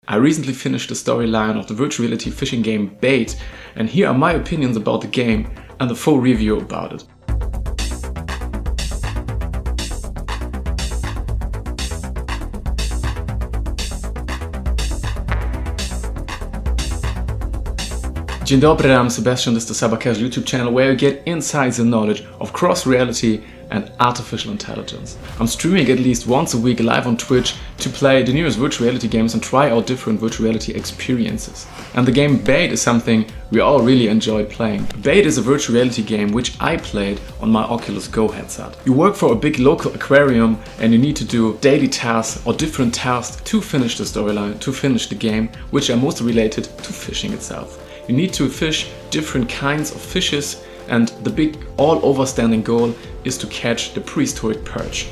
I recently finished the storyline of the virtual reality fishing game Bait, and here are my opinions about the game and the full review about it. Dzień dobry, I'm Sebastian, this is the Cybercasual YouTube channel where you get insights and knowledge of cross-reality and artificial intelligence. I'm streaming at least once a week live on Twitch to play the newest virtual reality games and try out different virtual reality experiences. And the game Bait is something we all really enjoyed playing. Bait is a virtual reality game which I played on my Oculus Go headset. You work for a big local aquarium and you need to do daily tasks or different tasks to finish the storyline, to finish the game, which are mostly related to fishing itself. You need to fish different kinds of fishes, and the big all-overstanding goal is to catch the prehistoric perch.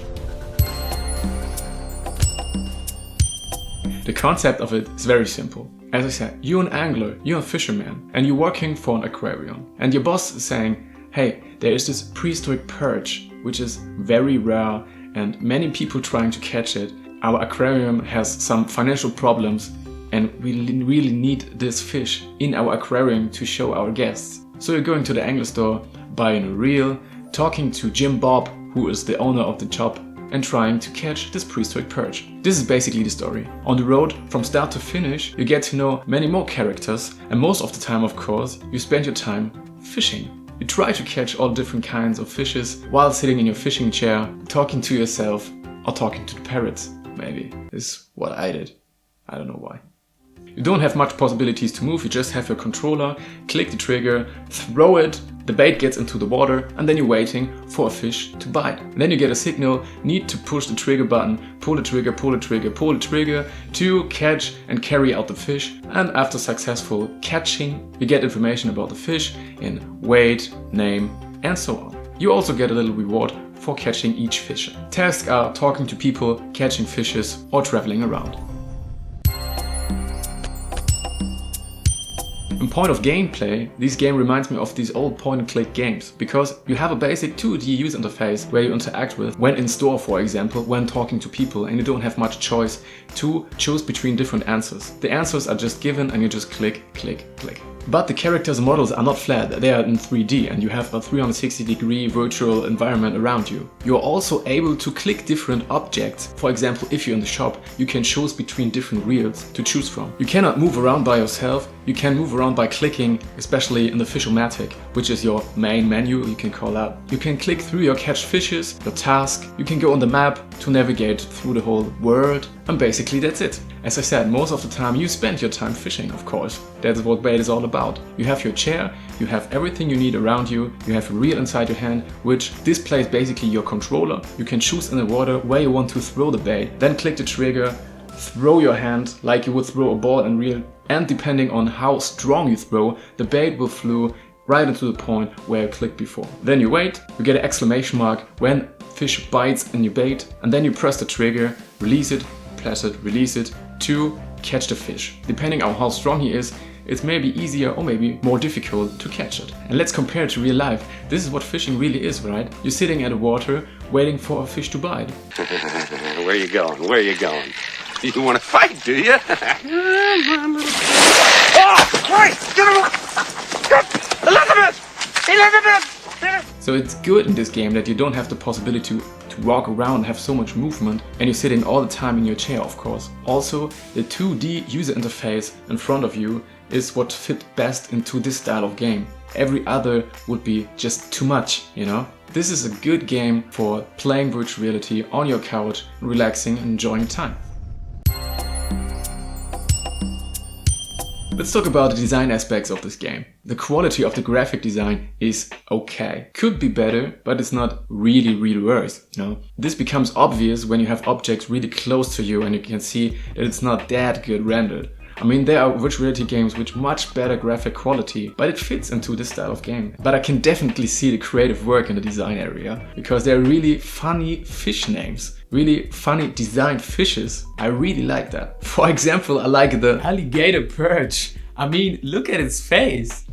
The concept of it is very simple. As I said, you're an angler, you're a fisherman, and you're working for an aquarium. And your boss is saying, hey, there is this prehistoric perch, which is very rare and many people trying to catch it. Our aquarium has some financial problems and we really need this fish in our aquarium to show our guests. So you're going to the angler store, buying a reel, talking to Jim Bob, who is the owner of the shop, and trying to catch this prehistoric perch. This is basically the story. On the road, from start to finish, you get to know many more characters, and most of the time, of course, you spend your time fishing. You try to catch all different kinds of fishes while sitting in your fishing chair, talking to yourself, or talking to the parrots, maybe. Is what I did. I don't know why. You don't have much possibilities to move, you just have your controller, click the trigger, throw it, the bait gets into the water, and then you're waiting for a fish to bite. And then you get a signal, need to push the trigger button, pull the trigger, pull the trigger, pull the trigger to catch and carry out the fish. And after successful catching, you get information about the fish in weight, name, and so on. You also get a little reward for catching each fish. Tasks are talking to people, catching fishes, or traveling around. In point of gameplay, this game reminds me of these old point-and-click games, because you have a basic 2D user interface where you interact with when in store, for example, when talking to people, and you don't have much choice to choose between different answers. The answers are just given and you just click, click, click. But the characters and models are not flat, they are in 3D and you have a 360-degree virtual environment around you. You are also able to click different objects. For example, if you're in the shop, you can choose between different reels to choose from. You cannot move around by yourself, you can move around by clicking, especially in the Fish-O-Matic, which is your main menu, you can call that. You can click through your catch fishes, your task, you can go on the map to navigate through the whole world, and basically that's it. As I said, most of the time you spend your time fishing, of course. That's what Bait is all about. You have your chair, you have everything you need around you, you have a reel inside your hand, which displays basically your controller. You can choose in the water where you want to throw the bait, then click the trigger, throw your hand like you would throw a ball and reel, and depending on how strong you throw, the bait will flew right into the point where you clicked before. Then you wait, you get an exclamation mark when fish bites in your bait, and then you press the trigger, release it, press it, release it to catch the fish. Depending on how strong he is, it's maybe easier or maybe more difficult to catch it. And let's compare it to real life. This is what fishing really is, right? You're sitting at the water waiting for a fish to bite. Where are you going? Where are you going? You want to fight, do you? Oh, Christ! Get him! Elizabeth! Elizabeth! So it's good in this game that you don't have the possibility to walk around and have so much movement, and you're sitting all the time in your chair, of course. Also, the 2D user interface in front of you is what fit best into this style of game. Every other would be just too much, you know? This is a good game for playing virtual reality on your couch, relaxing and enjoying time. Let's talk about the design aspects of this game. The quality of the graphic design is okay. Could be better, but it's not really worse, you know? This becomes obvious when you have objects really close to you and you can see that it's not that good rendered. I mean, there are virtual reality games with much better graphic quality, but it fits into this style of game. But I can definitely see the creative work in the design area, because they're really funny fish names, really funny designed fishes. I really like that. For example, I like the alligator perch. I mean, look at its face.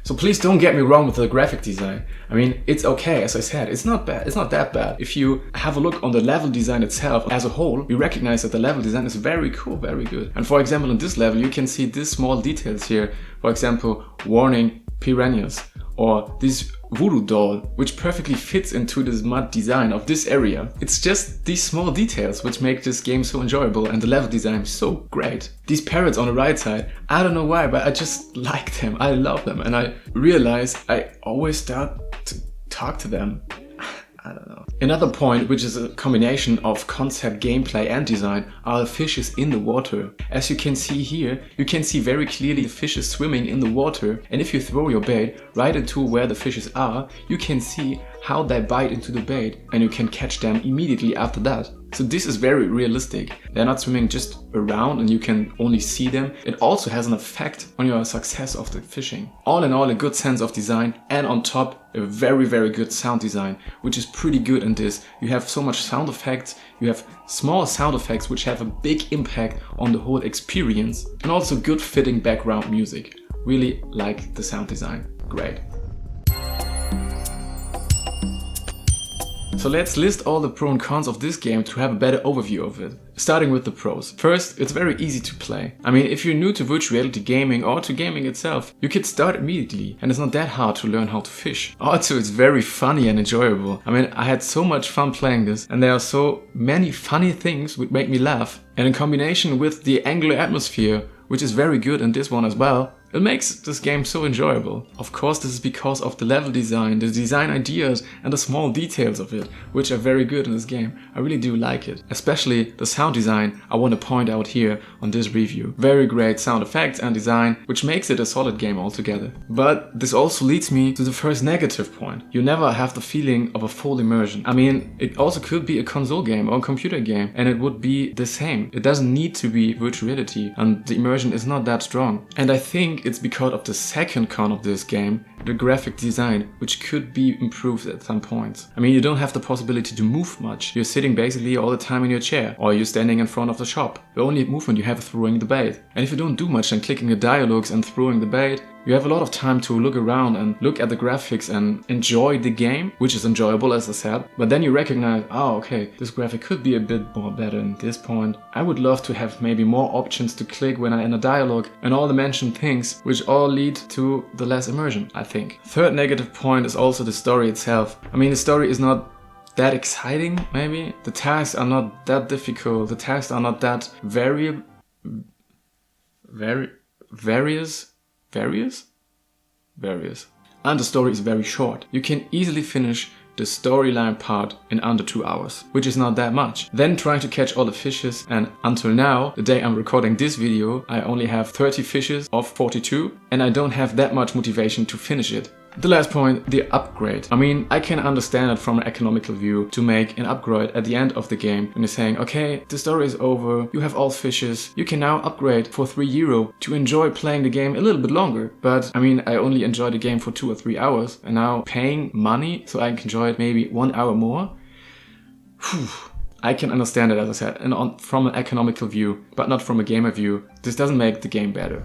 So please don't get me wrong with the graphic design. I mean, it's okay, as I said, it's not bad, it's not that bad. If you have a look on the level design itself as a whole, you recognize that the level design is very cool, very good. And for example, on this level, you can see these small details here. For example, warning piranhas, or this voodoo doll, which perfectly fits into this mud design of this area. It's just these small details which make this game so enjoyable, and the level design is so great. These parrots on the right side, I don't know why, but I just like them, I love them, and I realize I always start to talk to them. I don't know. Another point, which is a combination of concept, gameplay and design, are the fishes in the water. As you can see here, you can see very clearly the fishes swimming in the water, and if you throw your bait right into where the fishes are, you can see how they bite into the bait, and you can catch them immediately after that. So this is very realistic. They're not swimming just around and you can only see them. It also has an effect on your success of the fishing. All in all, a good sense of design, and on top, a very, very good sound design, which is pretty good in this. You have so much sound effects, you have small sound effects which have a big impact on the whole experience, and also good fitting background music. Really like the sound design. Great. So let's list all the pros and cons of this game to have a better overview of it. Starting with the pros. First, it's very easy to play. I mean, if you're new to virtual reality gaming or to gaming itself, you could start immediately, and it's not that hard to learn how to fish. Also, it's very funny and enjoyable. I mean, I had so much fun playing this, and there are so many funny things which make me laugh. And in combination with the angular atmosphere, which is very good in this one as well, it makes this game so enjoyable. Of course, this is because of the level design, the design ideas and the small details of it, which are very good in this game. I really do like it. Especially the sound design I want to point out here on this review. Very great sound effects and design, which makes it a solid game altogether. But this also leads me to the first negative point. You never have the feeling of a full immersion. I mean, it also could be a console game or a computer game, and it would be the same. It doesn't need to be virtual reality, and the immersion is not that strong. And I think it's because of the second con of this game, the graphic design, which could be improved at some points. I mean, you don't have the possibility to move much. You're sitting basically all the time in your chair, or you're standing in front of the shop. The only movement you have is throwing the bait. And if you don't do much than clicking the dialogues and throwing the bait, you have a lot of time to look around and look at the graphics and enjoy the game, which is enjoyable, as I said. But then you recognize, oh, okay, this graphic could be a bit more better at this point. I would love to have maybe more options to click when I'm in a dialogue, and all the mentioned things, which all lead to the less immersion, I think. Third negative point is also the story itself. I mean, the story is not that exciting, maybe. The tasks are not that difficult. The tasks are not that various. And the story is very short. You can easily finish the storyline part in under 2 hours, which is not that much. Then trying to catch all the fishes, and until now, the day I'm recording this video, I only have 30 fishes of 42, and I don't have that much motivation to finish it. The last point, the upgrade. I mean, I can understand it from an economical view to make an upgrade at the end of the game and you're saying, okay, the story is over, you have all fishes, you can now upgrade for €3 to enjoy playing the game a little bit longer. But I mean, I only enjoyed the game for 2 or 3 hours, and now paying money so I can enjoy it maybe 1 hour more? Whew. I can understand it, as I said, and from an economical view, but not from a gamer view. This doesn't make the game better.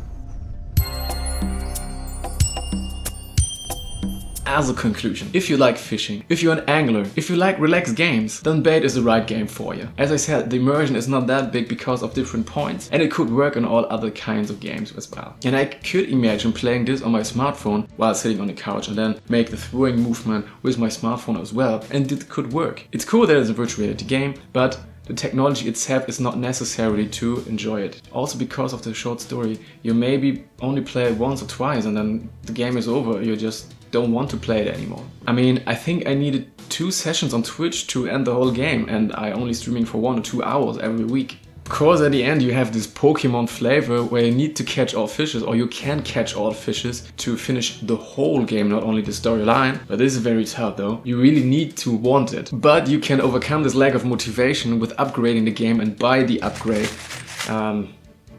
As a conclusion, if you like fishing, if you're an angler, if you like relaxed games, then Bait is the right game for you. As I said, the immersion is not that big because of different points, and it could work on all other kinds of games as well. And I could imagine playing this on my smartphone while sitting on the couch and then make the throwing movement with my smartphone as well, and it could work. It's cool that it's a virtual reality game, but the technology itself is not necessary to enjoy it. Also because of the short story, you maybe only play it once or twice and then the game is over, you just don't want to play it anymore. I mean, I think I needed 2 sessions on Twitch to end the whole game, and I only streaming for 1 or 2 hours every week. Of course, at the end you have this Pokemon flavor where you need to catch all fishes, or you can catch all fishes to finish the whole game, not only the storyline. But this is very tough though. You really need to want it. But you can overcome this lack of motivation with upgrading the game and buy the upgrade.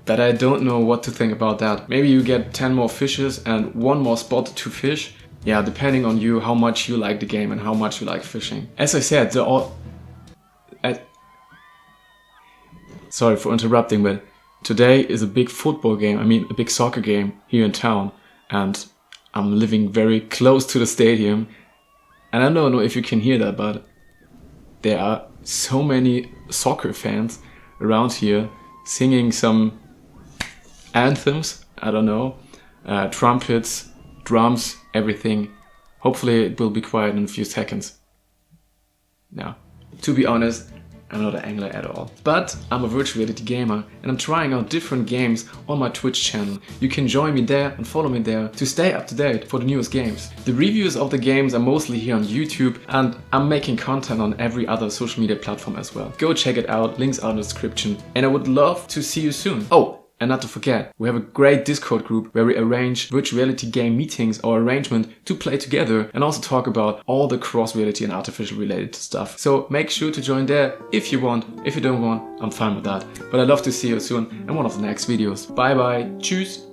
But I don't know what to think about that. Maybe you get 10 more fishes and 1 more spot to fish. Yeah, depending on you, how much you like the game and how much you like fishing. As I said, sorry for interrupting, but today is a big football game, I mean a big soccer game here in town. And I'm living very close to the stadium. And I don't know if you can hear that, but there are so many soccer fans around here singing some anthems, I don't know, trumpets, drums, everything. Hopefully it will be quiet in a few seconds. Now, to be honest, I'm not an angler at all. But I'm a virtual reality gamer and I'm trying out different games on my Twitch channel. You can join me there and follow me there to stay up to date for the newest games. The reviews of the games are mostly here on YouTube and I'm making content on every other social media platform as well. Go check it out, links are in the description, and I would love to see you soon. Oh! And not to forget, we have a great Discord group where we arrange virtual reality game meetings or arrangement to play together and also talk about all the cross reality and artificial related stuff. So make sure to join there if you want. If you don't want, I'm fine with that. But I'd love to see you soon in one of the next videos. Bye bye. Tschüss.